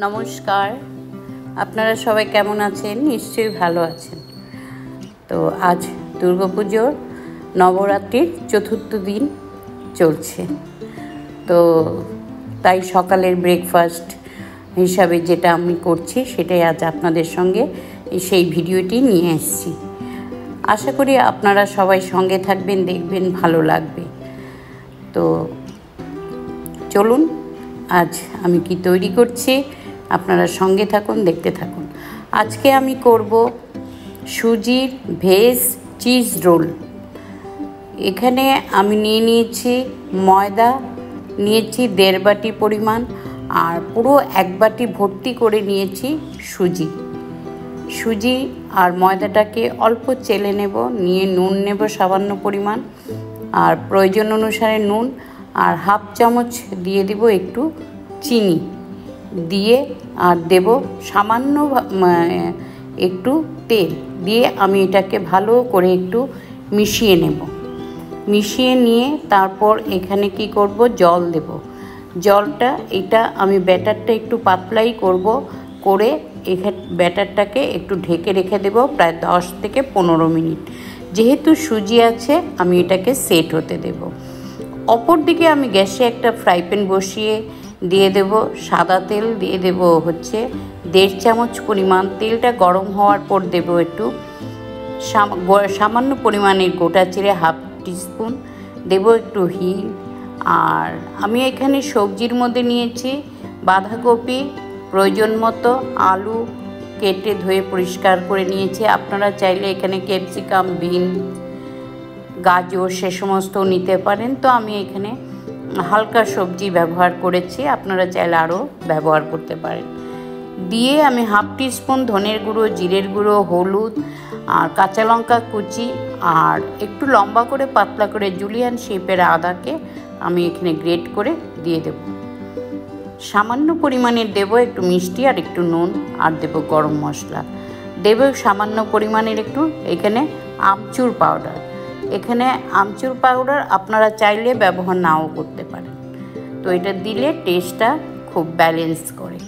নমস্কার, আপনারা সবাই কেমন আছেন? নিশ্চয়ই ভালো আছেন। তো আজ দুর্গাপুজোর নবরাত্রির চতুর্থ দিন চলছে। তো তাই সকালের ব্রেকফাস্ট হিসাবে যেটা আমি করছি সেটাই আজ আপনাদের সঙ্গে সেই ভিডিওটি নিয়ে এসেছি। আশা করি আপনারা সবাই সঙ্গে থাকবেন, দেখবেন, ভালো লাগবে। তো চলুন আজ আমি কি তৈরি করছি আপনারা সঙ্গে থাকুন, দেখতে থাকুন। আজকে আমি করব সুজির ভেজ চিজ রোল। এখানে আমি নিয়েছি ময়দা, নিয়েছি 1.5 বাটি পরিমাণ, আর পুরো 1 বাটি ভর্তি করে নিয়েছি সুজি আর ময়দাটাকে অল্প চেলে নেব, নিয়ে নুন নেব সামান্য পরিমাণ, আর প্রয়োজন অনুসারে নুন, আর 1/2 চামচ দিয়ে দিব একটু চিনি দিয়ে, আর দেব সামান্য একটু তেল দিয়ে আমি এটাকে ভালো করে একটু মিশিয়ে নেব। মিশিয়ে নিয়ে তারপর এখানে কি করব, জল দেব। জলটা এটা আমি ব্যাটারটা একটু পাতলাই করব, করে এখানে ব্যাটারটাকে একটু ঢেকে রেখে দেব প্রায় 10 থেকে 15 মিনিট। যেহেতু সুজি আছে আমি এটাকে সেট হতে দেব। অপর দিকে আমি গ্যাসে একটা ফ্রাই প্যান বসিয়ে দিয়ে দেব সাদা তেল, দিয়ে দেব হচ্ছে 1.5 চামচ পরিমাণ। তেলটা গরম হওয়ার পর দেব একটু সামান্য পরিমাণের গোটা জিরে 1/2 টিস্পুন, দেব একটু হিং। আর আমি এখানে সবজির মধ্যে নিয়েছি বাঁধাকপি, প্রয়োজন মতো আলু কেটে ধুয়ে পরিষ্কার করে নিয়েছি। আপনারা চাইলে এখানে ক্যাপসিকাম, বিন, গাজর সে সমস্ত নিতে পারেন। তো আমি এখানে হালকা সবজি ব্যবহার করেছি, আপনারা চাইলে আরও ব্যবহার করতে পারেন। দিয়ে আমি 1/2 টিস্পুন ধনের গুঁড়ো, জিরের গুঁড়ো, হলুদ আর কাঁচা লঙ্কা কুচি, আর একটু লম্বা করে পাতলা করে জুলিয়ান শেপের আদাকে আমি এখানে গ্রেট করে দিয়ে দেব। সামান্য পরিমাণের দেব একটু মিষ্টি আর একটু নুন, আর দেব গরম মশলা, দেব সামান্য পরিমাণের একটু এখানে আমচুর পাউডার। এখানে আমচুর পাউডার আপনারা চাইলে ব্যবহার নাও করতে পারেন। তো এটা দিলে টেস্টটা খুব ব্যালেন্স করে।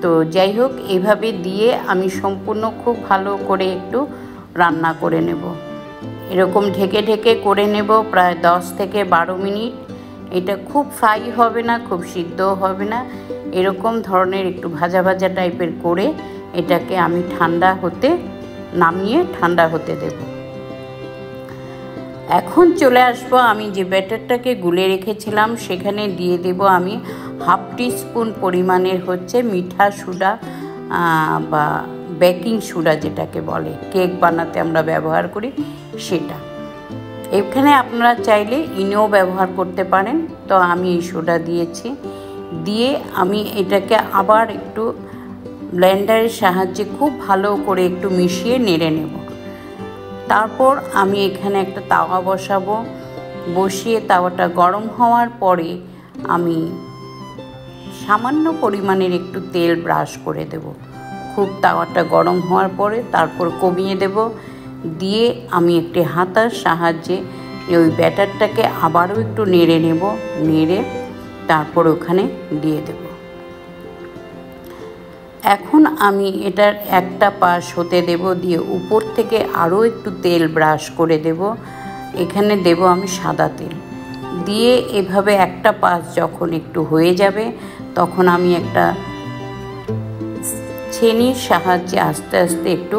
তো যাই হোক, এইভাবে দিয়ে আমি সম্পূর্ণ খুব ভালো করে একটু রান্না করে নেব। এরকম ঢেকে ঢেকে করে নেব প্রায় 10 থেকে 12 মিনিট। এটা খুব ফ্রাই হবে না, খুব সিদ্ধও হবে না, এরকম ধরনের একটু ভাজা ভাজা টাইপের করে এটাকে আমি নামিয়ে ঠান্ডা হতে দেব। এখন চলে আসবো আমি যে ব্যাটারটাকে গুলে রেখেছিলাম, সেখানে দিয়ে দেব আমি 1/2 টিস্পুন পরিমাণের হচ্ছে মিঠা সোডা বা বেকিং সোডা যেটাকে বলে, কেক বানাতে আমরা ব্যবহার করি সেটা। এখানে আপনারা চাইলে ইনোও ব্যবহার করতে পারেন। তো আমি এই সোডা দিয়েছি, দিয়ে আমি এটাকে আবার একটু ব্লেন্ডারের সাহায্যে খুব ভালো করে একটু মিশিয়ে নেড়ে নেব। তারপর আমি এখানে একটা তাওয়া বসাবো, বসিয়ে তাওয়াটা গরম হওয়ার পরে আমি সামান্য পরিমাণের একটু তেল ব্রাশ করে দেব। খুব তাওয়াটা গরম হওয়ার পরে তারপর কমিয়ে দেব, দিয়ে আমি একটি হাতার সাহায্যে ওই ব্যাটারটাকে আবারও একটু নেড়ে নেব, নেড়ে তারপর ওখানে দিয়ে দেব। এখন আমি এটার একটা পাশ হতে দেব, দিয়ে উপর থেকে আরও একটু তেল ব্রাশ করে দেব। এখানে দেব আমি সাদা তেল, দিয়ে এভাবে একটা পাশ যখন একটু হয়ে যাবে তখন আমি একটা ছেনির সাহায্যে আস্তে আস্তে একটু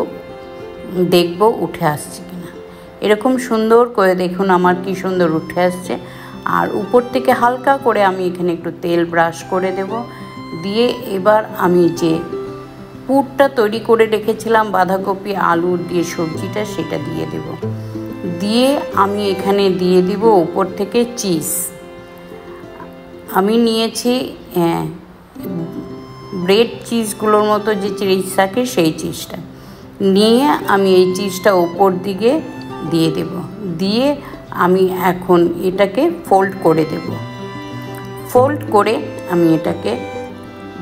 দেখব উঠে আসছে কিনা। এরকম সুন্দর করে দেখুন আমার কি সুন্দর উঠে আসছে। আর উপর থেকে হালকা করে আমি এখানে একটু তেল ব্রাশ করে দেব, দিয়ে এবার আমি যে পুরটা তৈরি করে রেখেছিলাম বাঁধাকপি আলু দিয়ে সবজিটা, সেটা দিয়ে দেব। দিয়ে আমি এখানে দিয়ে দিব উপর থেকে চিজ। আমি নিয়েছি ব্রেড চিজগুলোর মতো যে চিজ থাকে সেই চিজটা নিয়ে আমি এই চিজটা উপর দিকে দিয়ে দেব। দিয়ে আমি এখন এটাকে ফোল্ড করে দেব। ফোল্ড করে আমি এটাকে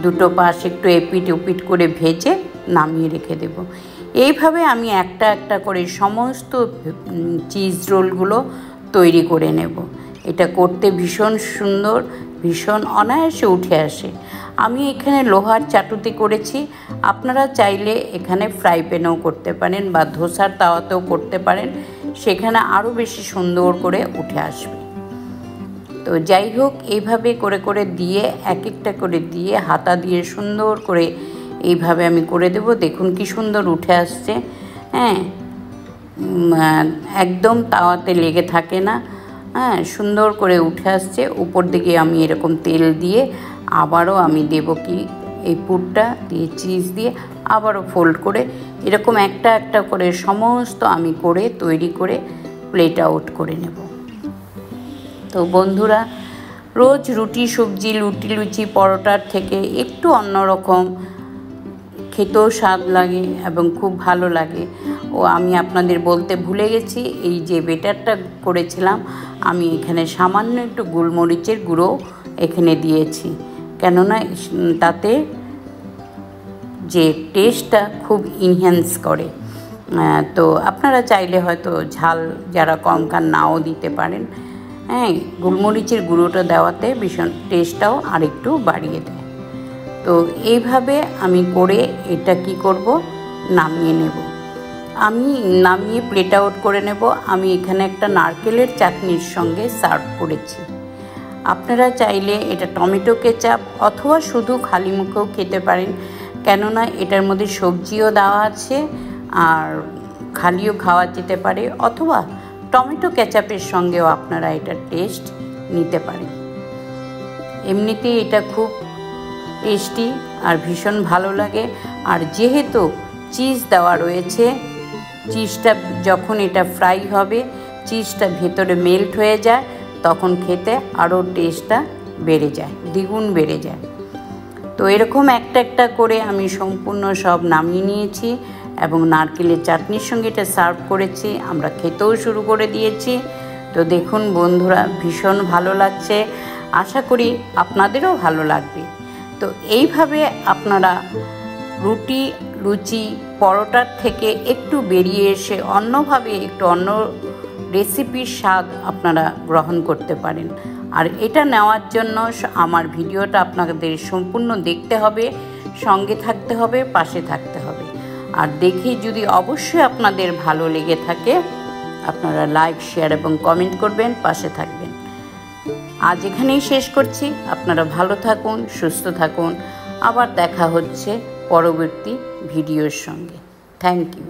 দুটো পাশ একটু এপিট ওপিট করে ভেজে নামিয়ে রেখে দেব। এইভাবে আমি একটা একটা করে সমস্ত চিজ রোলগুলো তৈরি করে নেব। এটা করতে ভীষণ সুন্দর, ভীষণ অনায়াসে উঠে আসে। আমি এখানে লোহার চাটুতে করেছি, আপনারা চাইলে এখানে ফ্রাই প্যানেও করতে পারেন বা ধোসার তাওয়াতেও করতে পারেন, সেখানে আরও বেশি সুন্দর করে উঠে আসবে। তো যাই হোক, এইভাবে করে করে দিয়ে এক একটা করে দিয়ে হাতা দিয়ে সুন্দর করে এইভাবে আমি করে দেব। দেখুন কি সুন্দর উঠে আসছে। হ্যাঁ, একদম তাওয়াতে লেগে থাকে না। হ্যাঁ, সুন্দর করে উঠে আসছে। উপর দিকে আমি এরকম তেল দিয়ে আবারও আমি দেব কি এই পুরটা দিয়ে চিজ দিয়ে আবারও ফোল্ড করে এরকম একটা একটা করে সমস্ত আমি করে তৈরি করে প্লেট আউট করে নেব। তো বন্ধুরা, রোজ রুটি সবজি লুচি পরোটার থেকে একটু অন্যরকম খেতেও স্বাদ লাগে এবং খুব ভালো লাগে। ও আমি আপনাদের বলতে ভুলে গেছি, এই যে বেটারটা করেছিলাম আমি এখানে সামান্য একটু গোলমরিচের গুঁড়ো এখানে দিয়েছি, কেননা তাতে যে টেস্টটা খুব ইনহ্যান্স করে। তো আপনারা চাইলে হয়তো ঝাল যারা কম খান নাও দিতে পারেন। হ্যাঁ, গোলমরিচের গুঁড়োটা দেওয়াতে ভীষণ টেস্টটাও আরেকটু বাড়িয়ে দেয়। তো এইভাবে আমি করে এটা কি করব, নামিয়ে নেব। আমি নামিয়ে প্লেট আউট করে নেব। আমি এখানে একটা নারকেলের চাটনির সঙ্গে সার্ভ করেছি। আপনারা চাইলে এটা টমেটো কেচাপ অথবা শুধু খালি মুখেও খেতে পারেন, কেননা এটার মধ্যে সবজিও দেওয়া আছে আর খালিও খাওয়া যেতে পারে, অথবা টমেটো কেচাপের সঙ্গেও আপনারা এটার টেস্ট নিতে পারেন। এমনিতেই এটা খুব টেস্টি আর ভীষণ ভালো লাগে। আর যেহেতু চিজ দেওয়া রয়েছে, চিজটা যখন এটা ফ্রাই হবে চিজটা ভেতরে মেল্ট হয়ে যায়, তখন খেতে আরও টেস্টটা বেড়ে যায়, দ্বিগুণ বেড়ে যায়। তো এরকম একটা একটা করে আমি সম্পূর্ণ সব নামিয়ে নিয়েছি এবং নারকেলের চাটনির সঙ্গে এটা সার্ভ করেছি। আমরা খেতেও শুরু করে দিয়েছি। তো দেখুন বন্ধুরা, ভীষণ ভালো লাগছে, আশা করি আপনাদেরও ভালো লাগবে। তো এইভাবে আপনারা রুটি লুচি পরোটার থেকে একটু বেরিয়ে এসে অন্যভাবে একটু অন্য রেসিপির স্বাদ আপনারা গ্রহণ করতে পারেন। আর এটা নেওয়ার জন্য আমার ভিডিওটা আপনাদের সম্পূর্ণ দেখতে হবে, সঙ্গে থাকতে হবে, পাশে থাকতে হবে। আর দেখে যদি অবশ্যই আপনাদের ভালো লেগে থাকে, আপনারা লাইক শেয়ার এবং কমেন্ট করবেন, পাশে থাকবেন। আজ এখানেই শেষ করছি। আপনারা ভালো থাকুন, সুস্থ থাকুন। আবার দেখা হচ্ছে পরবর্তী ভিডিওর সঙ্গে। Thank you.